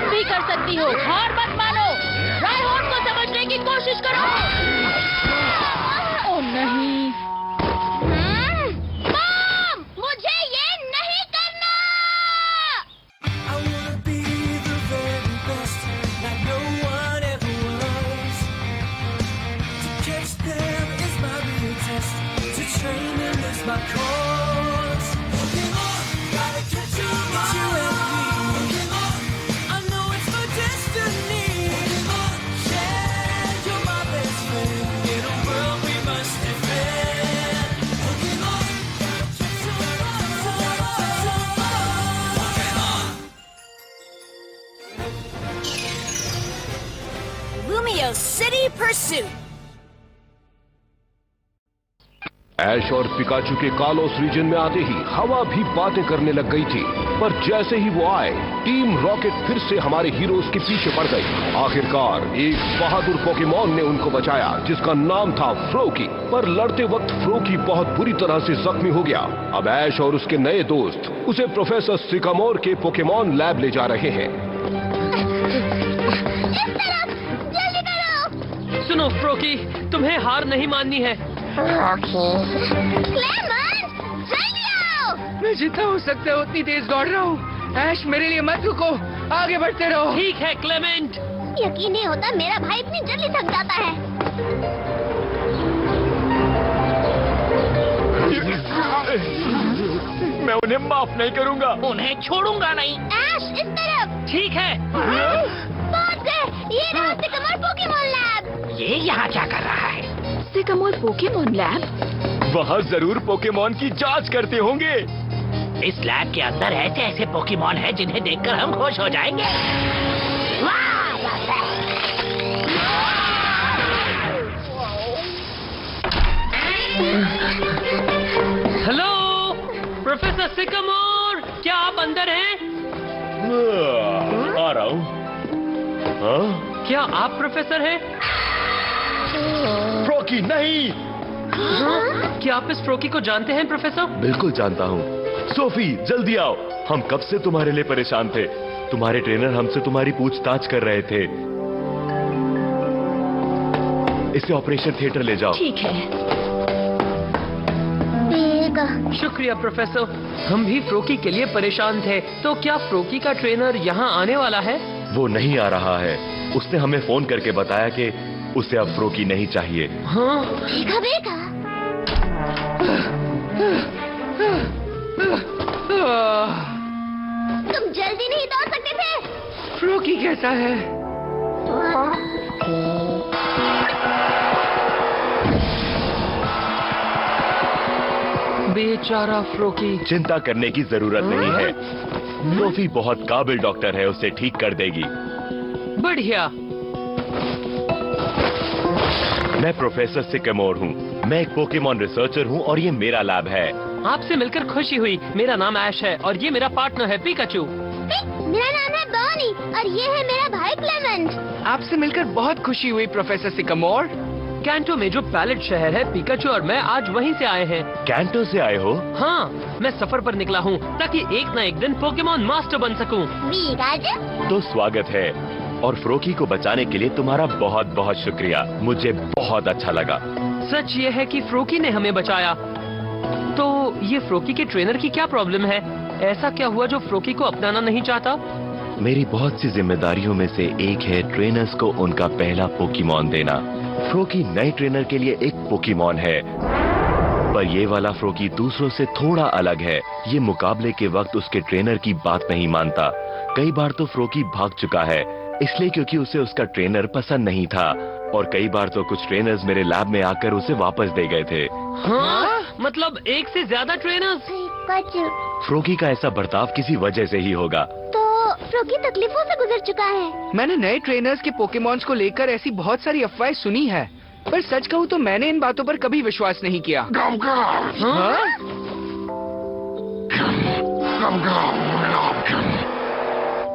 तुम भी कर सकती हो, हार मत मानो। रायहोड को समझने की कोशिश करो। ओह नहीं। मॉम, मुझे ये नहीं करना। Lumio City Pursuit. ऐश और पिकाचू के कालोस रीजन में आते ही हवा भी बातें करने लग गई थी, पर जैसे ही वो आए, टीम रॉकेट फिर से हमारे हीरोज के पीछे पड़ गई। आखिरकार एक बहादुर पोकेमॉन ने उनको बचाया, जिसका नाम था फ्रोकी। पर लड़ते वक्त फ्रोकी बहुत बुरी तरह से जख्मी हो गया। अब ऐश और उसके नए दोस्त उसे प्रोफेसर सिकामोर के पोकेमॉन लैब ले जा रहे हैं। सुनो फ्रोकी, तुम्हें हार नहीं माननी है। जल्दी आओ। मैं जितना हो सकता है उतनी तेज दौड़ रहा हूँ। ऐश, मेरे लिए मत रुको, आगे बढ़ते रहो। ठीक है क्लेमेंट। यकीन नहीं होता मेरा भाई इतनी जल्दी थक जाता है। मैं उन्हें माफ नहीं करूंगा। उन्हें छोड़ूंगा नहीं। ऐश, इस तरफ। ठीक है। पहुंच गए। ये रहा सिकामोर पोकेमॉन लैब। ये यहाँ क्या कर रहा है? Sycamore Pokemon lab? वहाँ जरूर पोकेमॉन की जांच करते होंगे। इस लैब के अंदर ऐसे ऐसे पोकेमॉन हैं जिन्हें देखकर हम खुश हो जाएंगे। हेलो प्रोफेसर सिकामोर, क्या आप अंदर हैं? आ रहा हूँ। क्या आप प्रोफेसर हैं? फ्रोकी नहीं। क्या आप इस फ्रोकी को जानते हैं प्रोफेसर? बिल्कुल जानता हूँ। सोफी, जल्दी आओ। हम कब से तुम्हारे लिए परेशान थे। तुम्हारे ट्रेनर हमसे तुम्हारी पूछताछ कर रहे थे। इसे ऑपरेशन थिएटर ले जाओ। ठीक है। शुक्रिया प्रोफेसर। हम भी फ्रोकी के लिए परेशान थे। तो क्या फ्रोकी का ट्रेनर यहाँ आने वाला है? वो नहीं आ रहा है। उसने हमें फोन करके बताया कि उसे अब फ्रोकी नहीं चाहिए। हाँ? देखा देखा। तुम जल्दी नहीं दौड़ सकते थे। फ्रोकी कैसा है? बेचारा फ्रोकी। चिंता करने की जरूरत नहीं है। सोफी बहुत काबिल डॉक्टर है, उसे ठीक कर देगी। बढ़िया। मैं प्रोफेसर सिकामोर हूँ। मैं एक पोकेमॉन रिसर्चर हूँ और ये मेरा लैब है। आपसे मिलकर खुशी हुई। मेरा नाम ऐश है और ये मेरा पार्टनर है पिकाचू। मेरा नाम है बर्नी और ये है मेरा भाई क्लेमेंट। आपसे मिलकर बहुत खुशी हुई प्रोफेसर सिकामोर। कैंटो में जो पैलेट शहर है, पिकाचू और मैं आज वहीं से आए हैं। कैंटो से आए हो? हाँ, मैं सफर पर निकला हूँ ताकि एक न एक दिन पोकेमॉन मास्टर बन सकूँ। तो स्वागत है और फ्रोकी को बचाने के लिए तुम्हारा बहुत बहुत शुक्रिया। मुझे बहुत अच्छा लगा। सच ये है कि फ्रोकी ने हमें बचाया। तो ये फ्रोकी के ट्रेनर की क्या प्रॉब्लम है? ऐसा क्या हुआ जो फ्रोकी को अपनाना नहीं चाहता? मेरी बहुत सी जिम्मेदारियों में से एक है ट्रेनर्स को उनका पहला पोकेमॉन देना। फ्रोकी नए ट्रेनर के लिए एक पोकेमॉन है, पर ये वाला फ्रोकी दूसरों से थोड़ा अलग है। ये मुकाबले के वक्त उसके ट्रेनर की बात नहीं मानता। कई बार तो फ्रोकी भाग चुका है, इसलिए क्योंकि उसे उसका ट्रेनर पसंद नहीं था। और कई बार तो कुछ ट्रेनर्स मेरे लैब में आकर उसे वापस दे गए थे। हाँ? मतलब एक से ज्यादा ट्रेनर्स? फ्रोकी का ऐसा बर्ताव किसी वजह से ही होगा। तो फ्रोकी तकलीफों से गुजर चुका है। मैंने नए ट्रेनर्स के पोकेमॉन्स को लेकर ऐसी बहुत सारी अफवाहें सुनी है, पर सच कहूँ तो मैंने इन बातों पर कभी विश्वास नहीं किया। हाँ?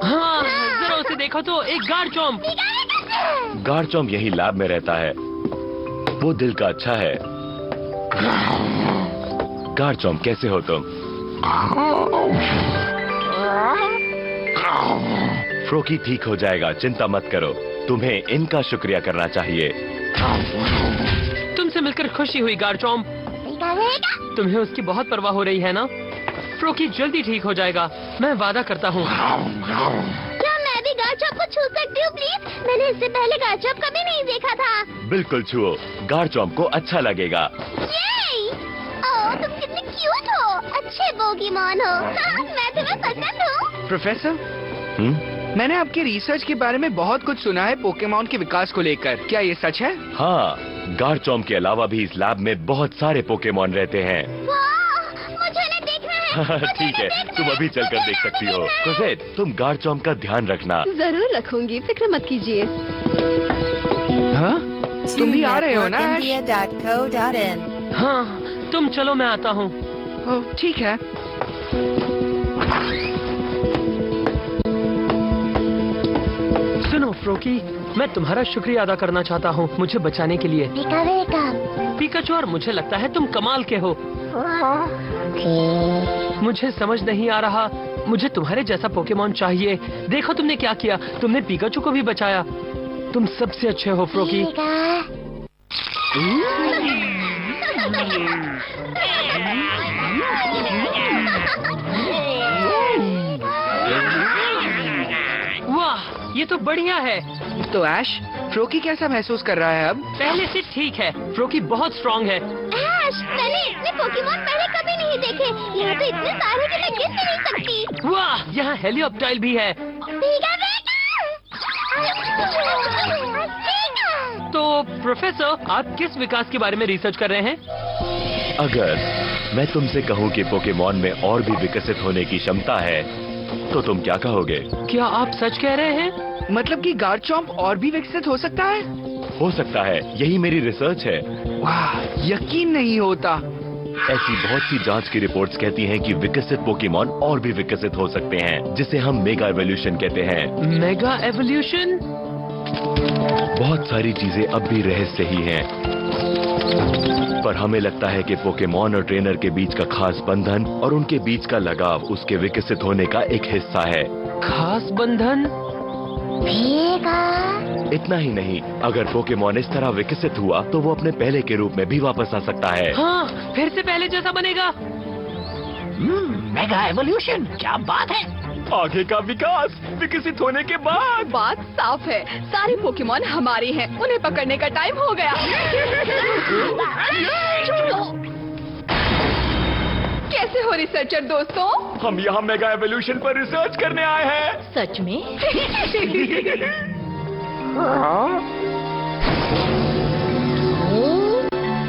हाँ, जरा उसे देखो तो, एक गार्चोम्प। गार्चोम्प यही लैब में रहता है। वो दिल का अच्छा है। गार्चोम्प, कैसे हो तुम? फ्रोकी ठीक हो जाएगा, चिंता मत करो। तुम्हें इनका शुक्रिया करना चाहिए। तुमसे मिलकर खुशी हुई गार्चॉम्प। पीका वेगा। तुम्हें उसकी बहुत परवाह हो रही है ना? फ्रोकी जल्दी ठीक हो जाएगा, मैं वादा करता हूँ। क्या मैं भी गार्चॉम्प को छू सकती हूँ प्लीज? मैंने इससे पहले गार्चॉम्प कभी नहीं देखा था। बिल्कुल छुओ, गार्चॉम्प को अच्छा लगेगा। ये! ओह, तुम कितने क्यूट हो। अच्छे पोकेमॉन हो। मैं तुम्हें पसंद हूँ। प्रोफेसर, हम्म? मैंने आपके रिसर्च के बारे में बहुत कुछ सुना है पोकेमॉन के विकास को लेकर। क्या ये सच है? हाँ, गार्चॉम्प के अलावा भी इस लैब में बहुत सारे पोकेमॉन रहते हैं। वाह, मुझे उन्हें देखना है। ठीक है, तुम अभी चलकर देख सकती हो। कोसेट, तुम गार्चॉम्प का ध्यान रखना। जरूर रखूंगी, फिक्र मत कीजिए। हाँ? तुम भी आ रहे हो ना ऐश? India.co.in. हाँ, तुम चलो, मैं आता हूँ। ओह, ठीक है। सुनो फ्रोकी, मैं तुम्हारा शुक्रिया अदा करना चाहता हूँ मुझे बचाने के लिए। पीका वेगा। पिकाचू, और मुझे लगता है तुम कमाल के हो। मुझे समझ नहीं आ रहा, मुझे तुम्हारे जैसा पोकेमॉन चाहिए। देखो तुमने क्या किया, तुमने पिकाचू को भी बचाया। तुम सबसे अच्छे हो फ्रोकी। वाह, ये तो बढ़िया है। तो ऐश, फ्रोकी कैसा महसूस कर रहा है अब? पहले से ठीक है, फ्रोकी बहुत स्ट्रॉन्ग है। ऐश, मैंने इतने पोकेमॉन पहले कभी नहीं देखे। यहाँ तो इतने सारे कि मैं गिन भी नहीं सकती। वाह, यहाँ हेलियोप्टाइल भी है। पीका वेगा। पीका। तो प्रोफेसर, आप किस विकास के बारे में रिसर्च कर रहे हैं? अगर मैं तुमसे कहूँ कि पोकेमॉन में और भी विकसित होने की क्षमता है, तो तुम क्या कहोगे? क्या आप सच कह रहे हैं? मतलब कि गार्चॉम्प और भी विकसित हो सकता है? हो सकता है, यही मेरी रिसर्च है। वाह, यकीन नहीं होता। ऐसी बहुत सी जांच की रिपोर्ट्स कहती हैं कि विकसित पोकेमॉन और भी विकसित हो सकते हैं, जिसे हम मेगा एवोल्यूशन कहते हैं। Mega evolution? बहुत सारी चीजें अब भी रहस्य ही हैं, पर हमें लगता है कि पोकेमॉन और ट्रेनर के बीच का खास बंधन और उनके बीच का लगाव उसके विकसित होने का एक हिस्सा है। खास बंधन? पीका। इतना ही नहीं, अगर पोकेमॉन इस तरह विकसित हुआ तो वो अपने पहले के रूप में भी वापस आ सकता है। हाँ, फिर से पहले जैसा बनेगा। मेगा एवोल्यूशन, क्या बात है। आगे का विकास विकसित होने के बाद। बात साफ है, सारे पोकेमॉन हमारे हैं, उन्हें पकड़ने का टाइम हो गया। कैसे हो रिसर्चर दोस्तों? हम यहाँ मेगा एवोल्यूशन पर रिसर्च करने आए हैं। सच में?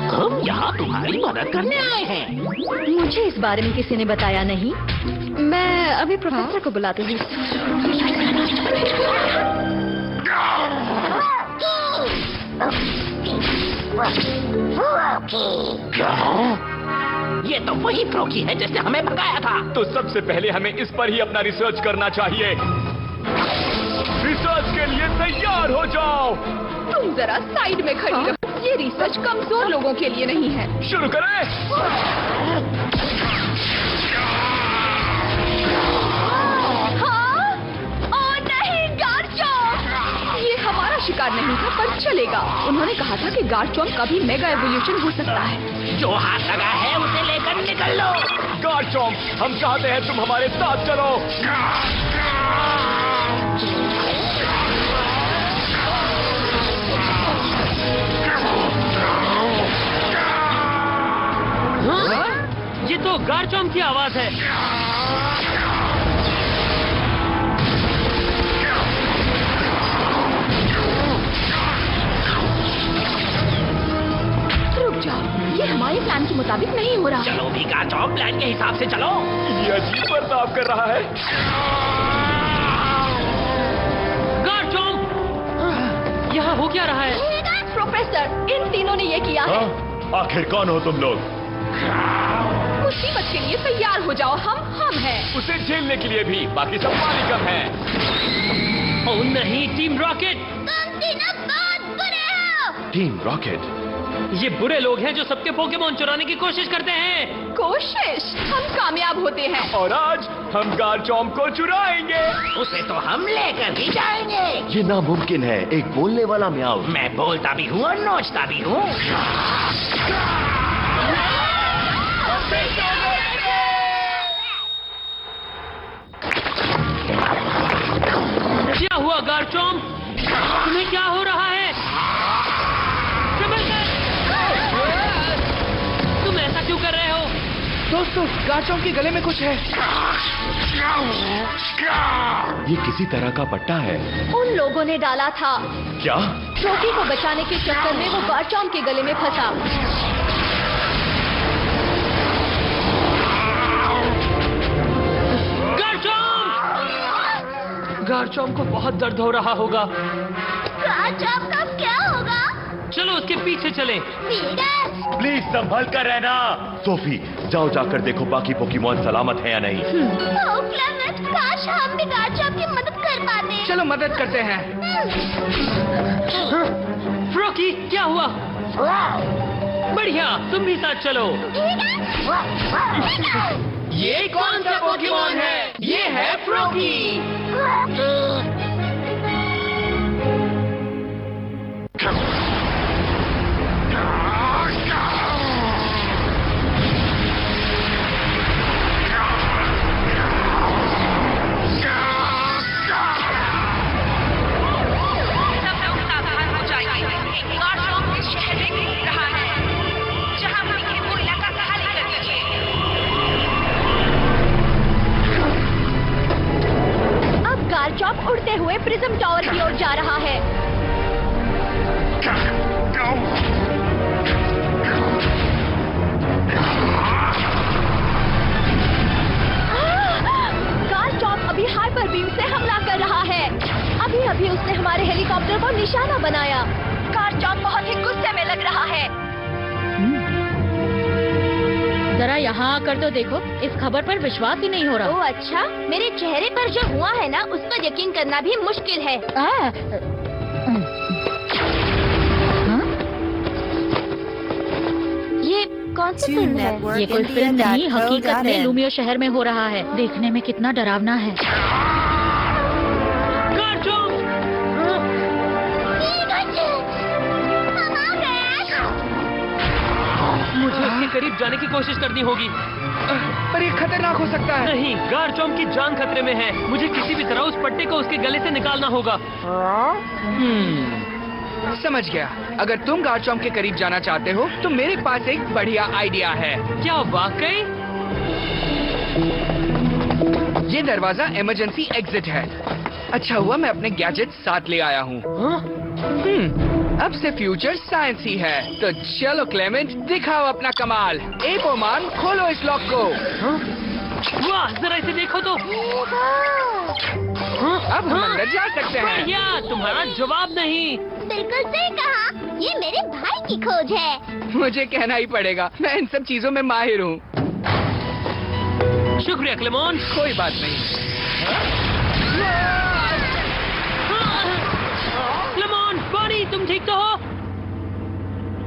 हम यहाँ तुम्हारी मदद करने आए हैं। मुझे इस बारे में किसी ने बताया नहीं। मैं अभी प्रोफेसर को बुलाती हूँ। ये तो वही फ्रोकी है जिसने हमें भगाया था। तो सबसे पहले हमें इस पर ही अपना रिसर्च करना चाहिए। रिसर्च के लिए तैयार हो जाओ। तुम जरा साइड में खड़ी रहो। ये रिसर्च कमजोर लोगों के लिए नहीं है। शुरू करें। हाँ? ओ नहीं, गार्चॉम्प! ये हमारा शिकार नहीं था, पर चलेगा। उन्होंने कहा था कि गार्चॉम्प का भी मेगा एवोल्यूशन हो सकता है। जो हाथ लगा है उसे लेकर निकल लो। गार्चॉम्प, हम चाहते हैं तुम हमारे साथ चलो। हाँ? ये तो गार्चॉम्प की आवाज है। रुक जाओ, ये हमारे प्लान के मुताबिक नहीं हो रहा। चलो भी गार्चॉम्प, प्लान के हिसाब से चलो। ये अजीब बर्ताव कर रहा है। गार्चॉम्प! यहाँ हो क्या रहा है? प्रोफेसर, इन तीनों ने ये किया है। आखिर कौन हो तुम लोग? मुसीबत के लिए तैयार हो जाओ, हम हैं। उसे झेलने के लिए भी बाकी सब पानी कम है। ओ नहीं, टीम रॉकेट! तुम तीनों बहुत बुरे हो। टीम रॉकेट, ये बुरे लोग हैं जो सबके पोकेमोन चुराने की कोशिश करते हैं। कोशिश, हम कामयाब होते हैं। और आज हम गारचॉम्प को चुराएंगे। उसे तो हम लेकर ही जाएंगे। ये नामुमकिन है, एक बोलने वाला म्याऊ। मैं बोलता भी हूँ और नोचता भी हूँ। क्या हुआ गारचॉम्प? तुम्हें क्या हो रहा है? तुम ऐसा क्यों कर रहे हो? दोस्तों, गारचॉम्प के गले में कुछ है। ये किसी तरह का पट्टा है। उन लोगों ने डाला था। क्या? फ्रोकी को बचाने के चक्कर में वो गारचॉम्प के गले में फंसा। गारचॉम्प को बहुत दर्द हो रहा होगा। गारचॉम्प का क्या होगा? चलो उसके पीछे चलें। पीटर! प्लीज संभल कर रहना। सोफी, जाओ जाकर देखो बाकी पोकेमॉन सलामत है या नहीं। ओह क्लेमेंट, काश हम भी गारचॉम्प की मदद कर पाते। चलो मदद करते हैं। फ्रोकी, क्या हुआ? बढ़िया, तुम भी साथ चलो। ये कौन सा पोकेमॉन है? ये है फ्रोकी। गारचॉम्प उड़ते हुए प्रिज्म टावर की ओर जा रहा है। गारचॉम्प अभी हाइपर बीम से हमला कर रहा है। अभी अभी उसने हमारे हेलीकॉप्टर को निशाना बनाया। गारचॉम्प बहुत ही गुस्से में लग रहा है। जरा यहाँ आकर तो देखो, इस खबर पर विश्वास ही नहीं हो रहा। ओह अच्छा, मेरे चेहरे पर जो हुआ है ना, उस पर यकीन करना भी मुश्किल है। ये कौन सी फिल्म है? ये कोई फिल्म नहीं, हकीकत में लूमियो शहर में हो रहा है। देखने में कितना डरावना है। मुझे उसके करीब जाने की कोशिश करनी होगी। पर ये खतरनाक हो सकता है। नहीं, गारचॉम्प की जान खतरे में है। मुझे किसी भी तरह उस पट्टे को उसके गले से निकालना होगा। समझ गया। अगर तुम गारचॉम्प के करीब जाना चाहते हो तो मेरे पास एक बढ़िया आइडिया है। क्या वाकई? ये दरवाजा इमरजेंसी एग्जिट है। अच्छा हुआ मैं अपने गैजेट साथ ले आया हूँ। अब से फ्यूचर साइंस ही है। तो चलो क्लेमेंट, दिखाओ अपना कमाल। एपोमान, खोलो इस लॉक को। वाह, जरा इसे देखो तो। अब हम अंदर जा सकते हैं। बढ़िया, तुम्हारा जवाब नहीं। बिल्कुल सही कहा, ये मेरे भाई की खोज है। मुझे कहना ही पड़ेगा, मैं इन सब चीजों में माहिर हूँ। शुक्रिया क्लेमोन। कोई बात नहीं। क्लेमोन, बॉनी, तुम ठीक तो हो?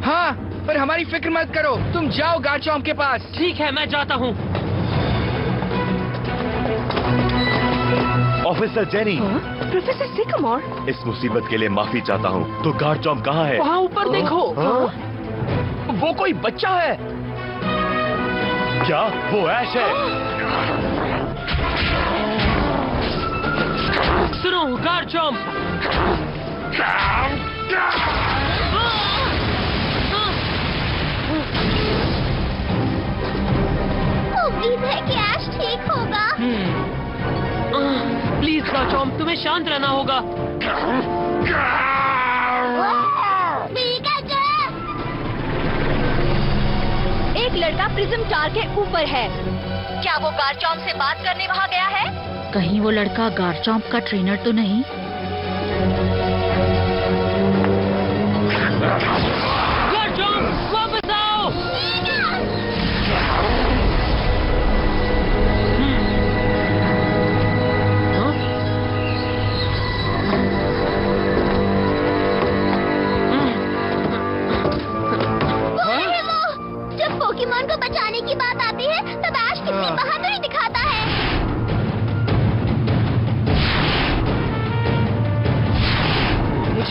हाँ, पर हमारी फिक्र मत करो। तुम जाओ गारचॉम्प के पास। ठीक है, मैं जाता हूँ। ऑफिसर जेनी, प्रोफेसर सिकमोर, इस मुसीबत के लिए माफी चाहता हूँ। तो गारचॉम्प कहाँ है? वहाँ ऊपर देखो। वो कोई बच्चा है। क्या वो ऐश है? सुनो गारचॉम्प। उम्मीद है कि ऐश ठीक होगा। प्लीज गारचॉम्प, तुम्हें शांत रहना होगा। एक लड़का प्रिज्म टावर के ऊपर है। क्या वो गारचॉम्प से बात करने वहाँ गया है? कहीं वो लड़का गारचॉम्प का ट्रेनर तो नहीं? गारचॉम्प, वापस आओ।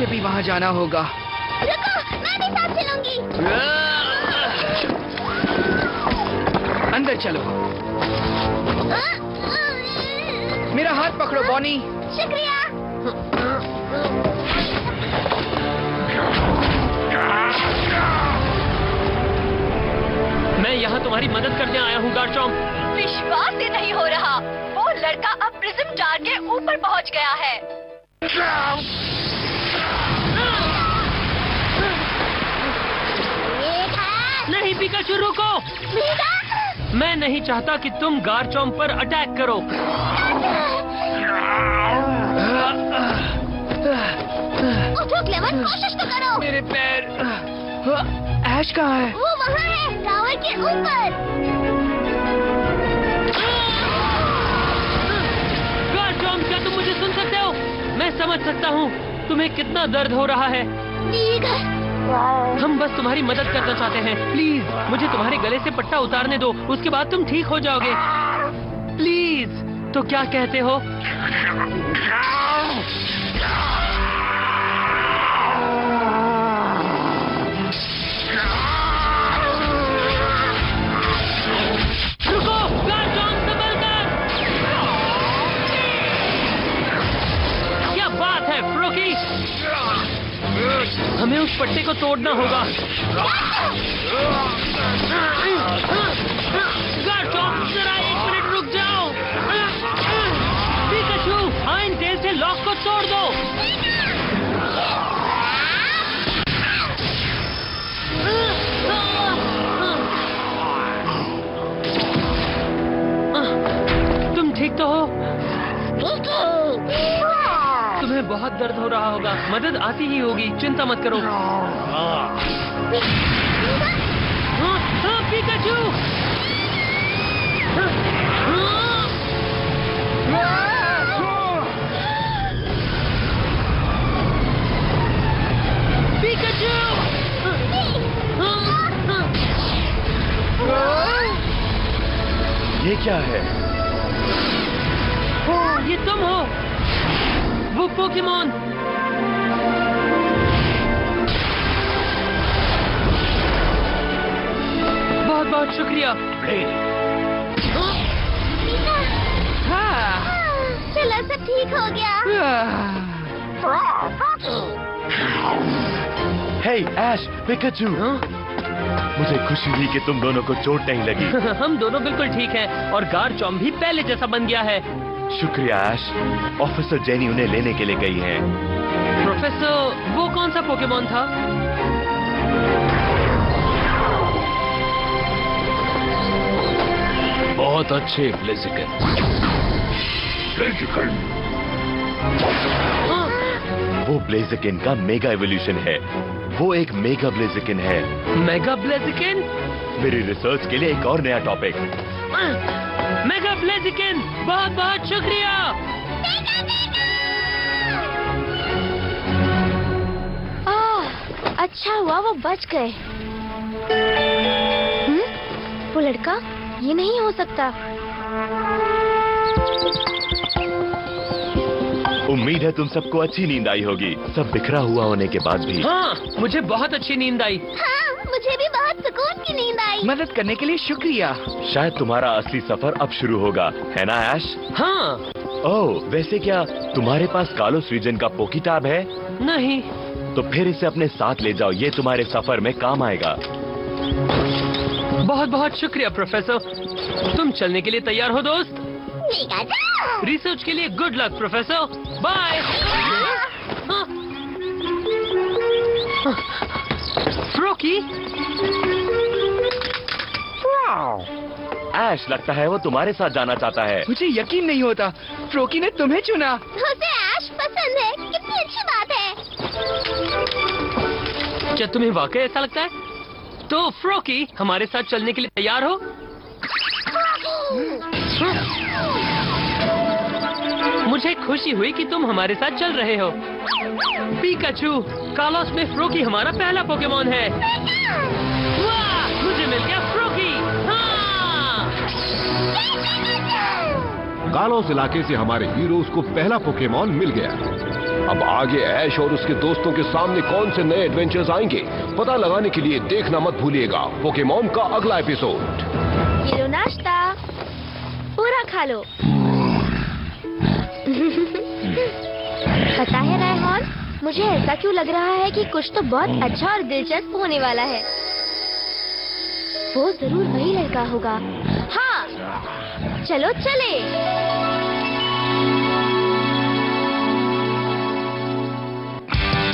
मुझे भी वहाँ जाना होगा। रुको, मैं भी साथ चलूंगी। अंदर चलो। मेरा हाथ पकड़ो बॉनी। शुक्रिया। मैं यहाँ तुम्हारी मदद करने आया हूँ गार्चॉम्प। विश्वास ही नहीं हो रहा, वो लड़का अब प्रिज्म जार के ऊपर पहुंच गया है। नहीं पिकाचू, रुको। मैं नहीं चाहता कि तुम गार्चॉम्प पर अटैक करो। उठो क्लेमेंट, कोशिश तो करो। मेरे पैर। ऐश कहाँ है? वो वहाँ है, टावर के ऊपर। गार्चॉम्प, क्या तुम मुझे सुन सकते हो? मैं समझ सकता हूँ तुम्हें कितना दर्द हो रहा है। ठीक है। हम बस तुम्हारी मदद करना चाहते हैं। प्लीज मुझे तुम्हारे गले से पट्टा उतारने दो, उसके बाद तुम ठीक हो जाओगे। प्लीज। तो क्या कहते हो? रुको, गार्चॉम्प, संभल कर। क्या बात है फ्रोकी, हमें उस पट्टे को तोड़ना होगा। गार्चॉम्प, जरा 1 मिनट रुक जाओ। पिकाचू, आइन टेल से लॉक को तोड़ दो। तुम ठीक तो हो? तुम्हें बहुत दर्द हो रहा होगा, मदद आती ही होगी, चिंता मत करो। हाँ, पिकाचू। पिकाचू। ये क्या है? ये तुम हो, वो पोकेमॉन। बहुत बहुत शुक्रिया। हाँ। चलो, सब ठीक हो गया। हे ऐश, पिकाचू, मुझे खुशी हुई कि तुम दोनों को चोट नहीं लगी। हम दोनों बिल्कुल ठीक हैं और गार्चॉम्प भी पहले जैसा बन गया है। शुक्रिया ऐश। ऑफिसर जेनी उन्हें लेने के लिए गई हैं। प्रोफेसर, वो कौन सा पोकेमॉन था? बहुत अच्छे ब्लेजिकन। वो ब्लेजिकन का मेगा एवोल्यूशन है। वो एक मेगा ब्लेजिकन है। मेगा ब्लेजिकन? मेरी रिसर्च के लिए एक और नया टॉपिक। मेगा ब्लेजिकन, बहुत बहुत शुक्रिया। अच्छा हुआ वो बच गए। वो लड़का, ये नहीं हो सकता। उम्मीद है तुम सबको अच्छी नींद आई होगी, सब बिखरा हुआ होने के बाद भी। हाँ, मुझे बहुत अच्छी नींद आई। हाँ, मुझे भी बहुत सुकून की नींद आई। मदद करने के लिए शुक्रिया। शायद तुम्हारा असली सफर अब शुरू होगा, है ना ऐश? हाँ। ओह, वैसे क्या तुम्हारे पास कालोस रीजन का पोकीटैब है? नहीं। तो फिर इसे अपने साथ ले जाओ, ये तुम्हारे सफर में काम आएगा। बहुत बहुत शुक्रिया प्रोफेसर। तुम चलने के लिए तैयार हो दोस्त? रिसर्च के लिए गुड लक प्रोफेसर। बाय। फ्रोकी। ऐश, लगता है वो तुम्हारे साथ जाना चाहता है। मुझे यकीन नहीं होता, फ्रोकी ने तुम्हें चुना। उसे ऐश पसंद है, कितनी अच्छी बात है। क्या तुम्हें वाकई ऐसा लगता है? तो फ्रोकी, हमारे साथ चलने के लिए तैयार हो? मुझे खुशी हुई कि तुम हमारे साथ चल रहे हो। पिकाचू, कालोस में फ्रोकी हमारा पहला पोकेमॉन है। वाह, मुझे मिल गया फ्रोकी। हाँ। कालोस इलाके से हमारे हीरोज को पहला पोकेमॉन मिल गया अब आगे ऐश और उसके दोस्तों के सामने कौन से नए एडवेंचर्स आएंगे, पता लगाने के लिए देखना मत भूलिएगा पोकेमॉन का अगला एपिसोड। ये लो नाश्ता, पूरा खा लो। पता है रायमोन, मुझे ऐसा क्यों लग रहा है कि कुछ तो बहुत अच्छा और दिलचस्प होने वाला है। वो जरूर वही लड़का होगा। हाँ, चलो चले।